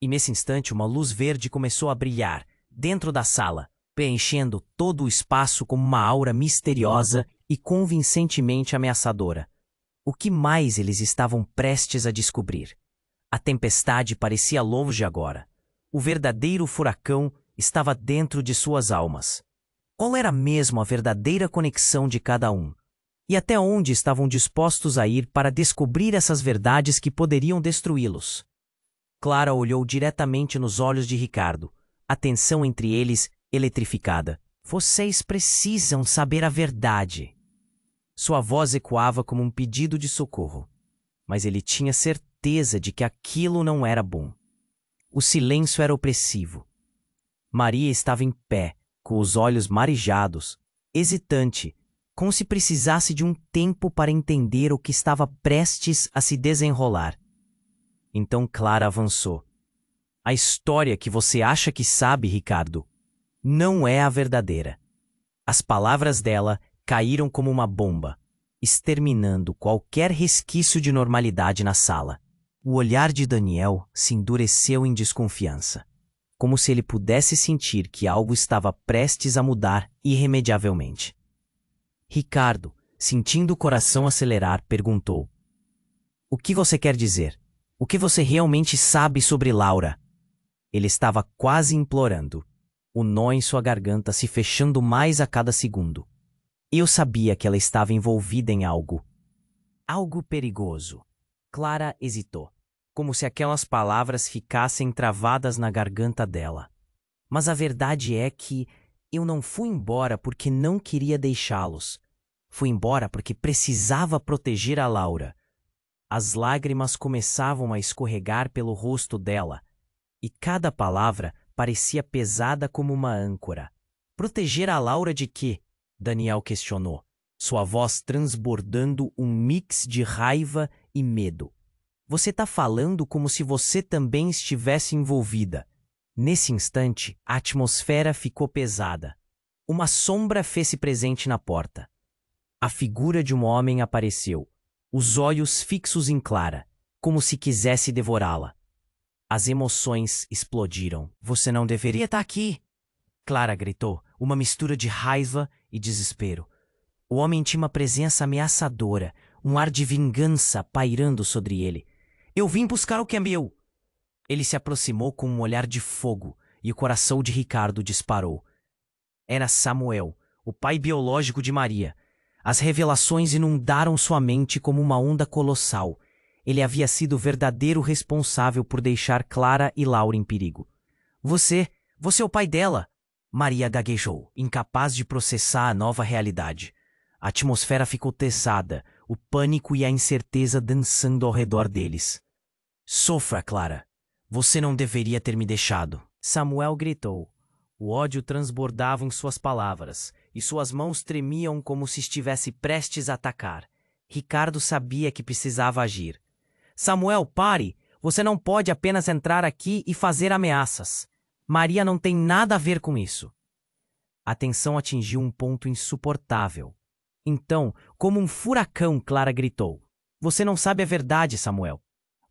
E nesse instante uma luz verde começou a brilhar dentro da sala, preenchendo todo o espaço como uma aura misteriosa e convincentemente ameaçadora. O que mais eles estavam prestes a descobrir? A tempestade parecia longe agora. O verdadeiro furacão estava dentro de suas almas. Qual era mesmo a verdadeira conexão de cada um? E até onde estavam dispostos a ir para descobrir essas verdades que poderiam destruí-los? Clara olhou diretamente nos olhos de Ricardo, a tensão entre eles eletrificada. Vocês precisam saber a verdade. Sua voz ecoava como um pedido de socorro, mas ele tinha certeza de que aquilo não era bom. O silêncio era opressivo. Maria estava em pé, com os olhos marejados, hesitante, como se precisasse de um tempo para entender o que estava prestes a se desenrolar. Então Clara avançou. A história que você acha que sabe, Ricardo, não é a verdadeira. As palavras dela caíram como uma bomba, exterminando qualquer resquício de normalidade na sala. O olhar de Daniel se endureceu em desconfiança, como se ele pudesse sentir que algo estava prestes a mudar irremediavelmente. Ricardo, sentindo o coração acelerar, perguntou: O que você quer dizer? O que você realmente sabe sobre Laura? Ele estava quase implorando, o nó em sua garganta se fechando mais a cada segundo. Eu sabia que ela estava envolvida em algo. Algo perigoso. Clara hesitou, como se aquelas palavras ficassem travadas na garganta dela. Mas a verdade é que eu não fui embora porque não queria deixá-los. Fui embora porque precisava proteger a Laura. As lágrimas começavam a escorregar pelo rosto dela, e cada palavra parecia pesada como uma âncora. Proteger a Laura de quê? Daniel questionou, sua voz transbordando um mix de raiva e medo. Você está falando como se você também estivesse envolvida. Nesse instante, a atmosfera ficou pesada. Uma sombra fez-se presente na porta. A figura de um homem apareceu, os olhos fixos em Clara, como se quisesse devorá-la. As emoções explodiram. Você não deveria estar aqui! Clara gritou, uma mistura de raiva e desespero. O homem tinha uma presença ameaçadora, um ar de vingança pairando sobre ele. Eu vim buscar o que é meu! Ele se aproximou com um olhar de fogo e o coração de Ricardo disparou. Era Samuel, o pai biológico de Maria. As revelações inundaram sua mente como uma onda colossal. Ele havia sido o verdadeiro responsável por deixar Clara e Laura em perigo. Você é o pai dela! Maria gaguejou, incapaz de processar a nova realidade. A atmosfera ficou pesada, o pânico e a incerteza dançando ao redor deles. Sofra, Clara. Você não deveria ter me deixado. Samuel gritou. O ódio transbordava em suas palavras, e suas mãos tremiam como se estivesse prestes a atacar. Ricardo sabia que precisava agir. Samuel, pare! Você não pode apenas entrar aqui e fazer ameaças. Maria não tem nada a ver com isso. A tensão atingiu um ponto insuportável. Então, como um furacão, Clara gritou. Você não sabe a verdade, Samuel.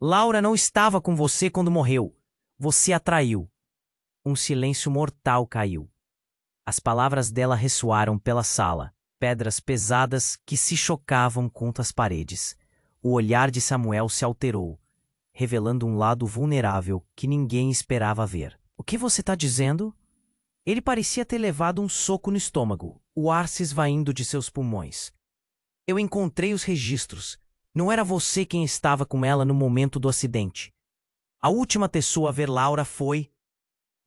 Laura não estava com você quando morreu. Você a traiu. Um silêncio mortal caiu. As palavras dela ressoaram pela sala, pedras pesadas que se chocavam contra as paredes. O olhar de Samuel se alterou, revelando um lado vulnerável que ninguém esperava ver. O que você está dizendo? Ele parecia ter levado um soco no estômago, o ar se esvaindo de seus pulmões. Eu encontrei os registros. Não era você quem estava com ela no momento do acidente. A última pessoa a ver Laura foi...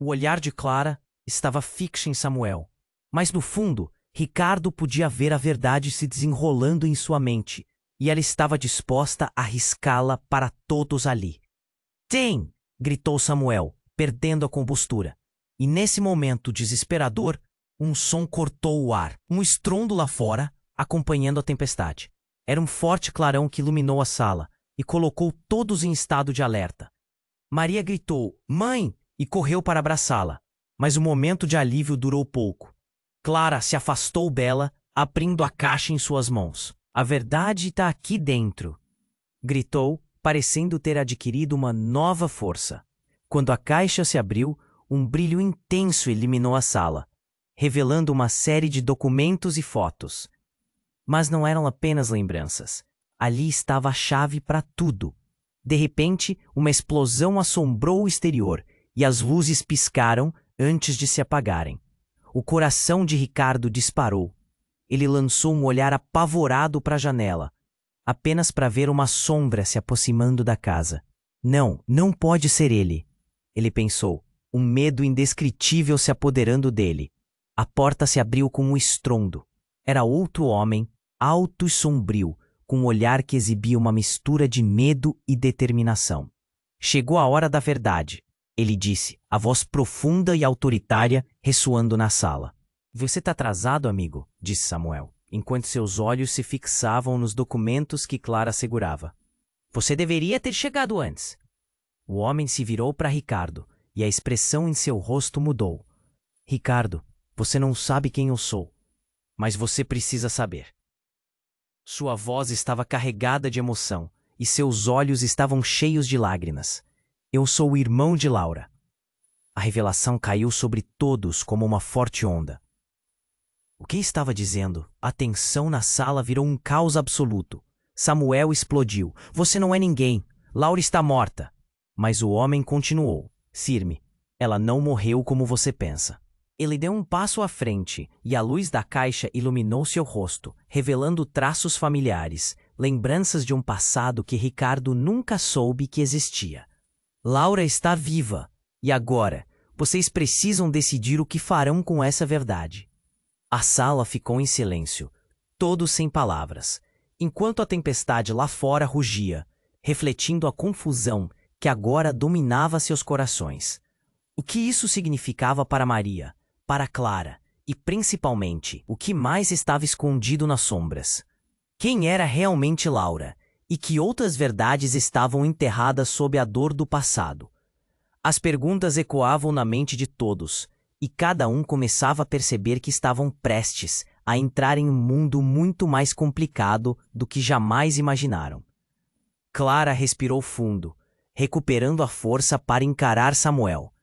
O olhar de Clara estava fixo em Samuel. Mas no fundo, Ricardo podia ver a verdade se desenrolando em sua mente, e ela estava disposta a arriscá-la para todos ali. Tem! Gritou Samuel, perdendo a compostura. E nesse momento desesperador, um som cortou o ar, um estrondo lá fora, acompanhando a tempestade. Era um forte clarão que iluminou a sala e colocou todos em estado de alerta. Maria gritou, "Mãe!" e correu para abraçá-la, mas o momento de alívio durou pouco. Clara se afastou dela, abrindo a caixa em suas mãos. "A verdade está aqui dentro!" gritou, parecendo ter adquirido uma nova força. Quando a caixa se abriu, um brilho intenso iluminou a sala, revelando uma série de documentos e fotos. Mas não eram apenas lembranças. Ali estava a chave para tudo. De repente, uma explosão assombrou o exterior e as luzes piscaram antes de se apagarem. O coração de Ricardo disparou. Ele lançou um olhar apavorado para a janela, apenas para ver uma sombra se aproximando da casa. Não, não pode ser ele, ele pensou, um medo indescritível se apoderando dele. A porta se abriu com um estrondo. Era outro homem, alto e sombrio, com um olhar que exibia uma mistura de medo e determinação. Chegou a hora da verdade, ele disse, a voz profunda e autoritária ressoando na sala. Você está atrasado, amigo, disse Samuel, enquanto seus olhos se fixavam nos documentos que Clara segurava. Você deveria ter chegado antes. O homem se virou para Ricardo e a expressão em seu rosto mudou. Ricardo, você não sabe quem eu sou, mas você precisa saber. Sua voz estava carregada de emoção e seus olhos estavam cheios de lágrimas. Eu sou o irmão de Laura. A revelação caiu sobre todos como uma forte onda. O que estava dizendo? A tensão na sala virou um caos absoluto. Samuel explodiu. Você não é ninguém. Laura está morta. Mas o homem continuou. Sirme, ela não morreu como você pensa. Ele deu um passo à frente e a luz da caixa iluminou seu rosto, revelando traços familiares, lembranças de um passado que Ricardo nunca soube que existia. Laura está viva. E agora, vocês precisam decidir o que farão com essa verdade. A sala ficou em silêncio, todos sem palavras, enquanto a tempestade lá fora rugia, refletindo a confusão que agora dominava seus corações. O que isso significava para Maria, para Clara e, principalmente, o que mais estava escondido nas sombras? Quem era realmente Laura e que outras verdades estavam enterradas sob a dor do passado? As perguntas ecoavam na mente de todos, e cada um começava a perceber que estavam prestes a entrar em um mundo muito mais complicado do que jamais imaginaram. Clara respirou fundo, recuperando a força para encarar Samuel.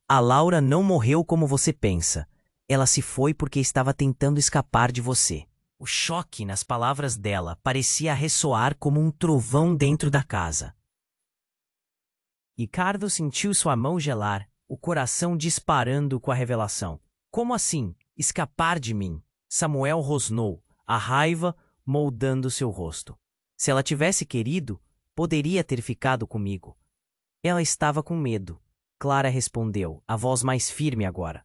A Laura não morreu como você pensa. Ela se foi porque estava tentando escapar de você. O choque nas palavras dela parecia ressoar como um trovão dentro da casa. Ricardo sentiu sua mão gelar, o coração disparando com a revelação. Como assim? Escapar de mim? Samuel rosnou, a raiva moldando seu rosto. Se ela tivesse querido, poderia ter ficado comigo. Ela estava com medo. Clara respondeu, a voz mais firme agora.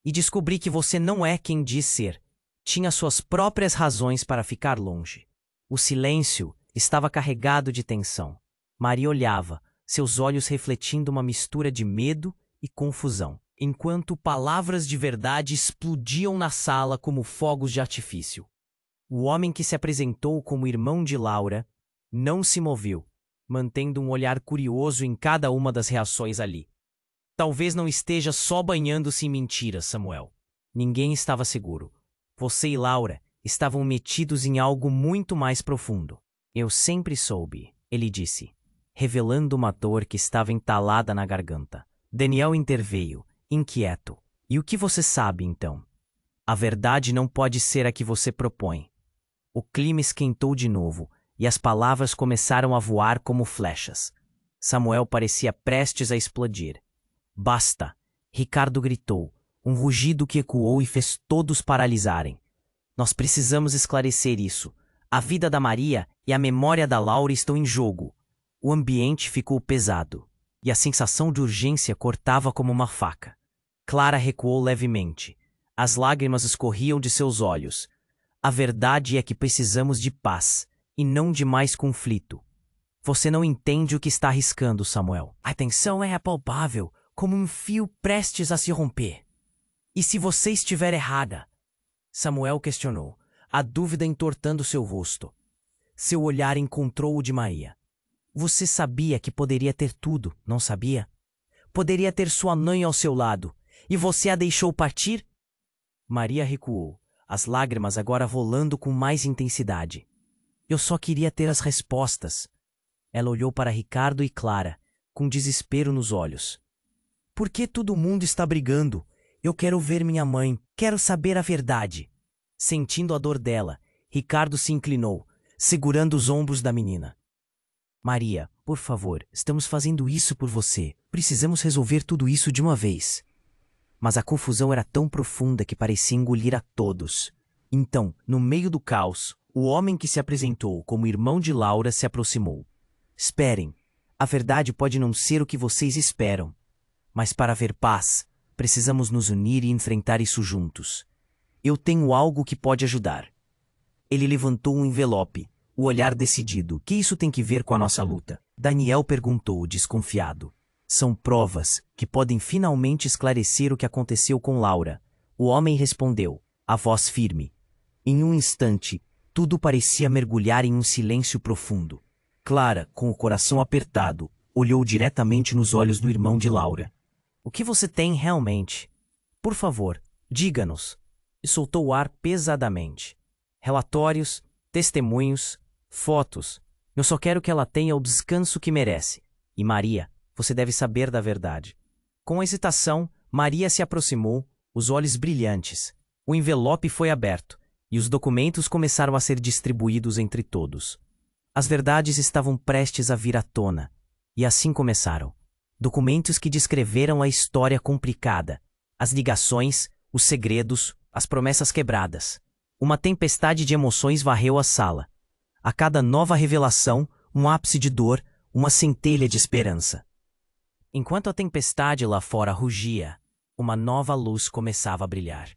E descobri que você não é quem diz ser. Tinha suas próprias razões para ficar longe. O silêncio estava carregado de tensão. Maria olhava, seus olhos refletindo uma mistura de medo e confusão, enquanto palavras de verdade explodiam na sala como fogos de artifício. O homem que se apresentou como irmão de Laura não se moveu, mantendo um olhar curioso em cada uma das reações ali. Talvez não esteja só banhando-se em mentiras, Samuel. Ninguém estava seguro. Você e Laura estavam metidos em algo muito mais profundo. Eu sempre soube, ele disse, revelando uma dor que estava entalada na garganta. Daniel interveio, inquieto. E o que você sabe, então? A verdade não pode ser a que você propõe. O clima esquentou de novo, e as palavras começaram a voar como flechas. Samuel parecia prestes a explodir. Basta! Ricardo gritou, um rugido que ecoou e fez todos paralisarem. Nós precisamos esclarecer isso. A vida da Maria e a memória da Laura estão em jogo. O ambiente ficou pesado, e a sensação de urgência cortava como uma faca. Clara recuou levemente. As lágrimas escorriam de seus olhos. A verdade é que precisamos de paz, e não de mais conflito. Você não entende o que está arriscando, Samuel. A tensão é palpável, como um fio prestes a se romper. E se você estiver errada? Samuel questionou, a dúvida entortando seu rosto. Seu olhar encontrou o de Maria. Você sabia que poderia ter tudo, não sabia? Poderia ter sua mãe ao seu lado, e você a deixou partir? Maria recuou, as lágrimas agora rolando com mais intensidade. Eu só queria ter as respostas. Ela olhou para Ricardo e Clara, com desespero nos olhos. Por que todo mundo está brigando? Eu quero ver minha mãe. Quero saber a verdade. Sentindo a dor dela, Ricardo se inclinou, segurando os ombros da menina. Maria, por favor, estamos fazendo isso por você. Precisamos resolver tudo isso de uma vez. Mas a confusão era tão profunda que parecia engolir a todos. Então, no meio do caos, o homem que se apresentou como irmão de Laura se aproximou. Esperem, a verdade pode não ser o que vocês esperam. Mas para haver paz, precisamos nos unir e enfrentar isso juntos. Eu tenho algo que pode ajudar. Ele levantou um envelope, o olhar decidido. Que isso tem que ver com a nossa luta? Daniel perguntou, desconfiado. São provas que podem finalmente esclarecer o que aconteceu com Laura. O homem respondeu, a voz firme. Em um instante, tudo parecia mergulhar em um silêncio profundo. Clara, com o coração apertado, olhou diretamente nos olhos do irmão de Laura. O que você tem realmente? Por favor, diga-nos. E soltou o ar pesadamente. Relatórios, testemunhos, fotos. Eu só quero que ela tenha o descanso que merece. E Maria, você deve saber da verdade. Com hesitação, Maria se aproximou, os olhos brilhantes. O envelope foi aberto, e os documentos começaram a ser distribuídos entre todos. As verdades estavam prestes a vir à tona, e assim começaram. Documentos que descreveram a história complicada, as ligações, os segredos, as promessas quebradas. Uma tempestade de emoções varreu a sala. A cada nova revelação, um ápice de dor, uma centelha de esperança. Enquanto a tempestade lá fora rugia, uma nova luz começava a brilhar.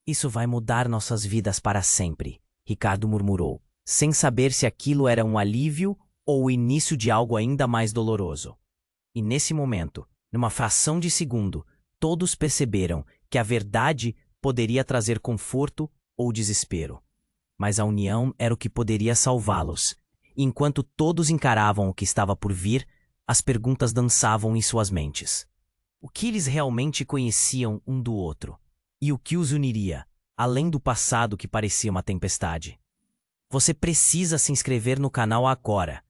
Isso vai mudar nossas vidas para sempre, Ricardo murmurou, sem saber se aquilo era um alívio ou o início de algo ainda mais doloroso. E nesse momento, numa fração de segundo, todos perceberam que a verdade poderia trazer conforto ou desespero. Mas a união era o que poderia salvá-los. E enquanto todos encaravam o que estava por vir, as perguntas dançavam em suas mentes. O que eles realmente conheciam um do outro? E o que os uniria, além do passado que parecia uma tempestade? Você precisa se inscrever no canal agora.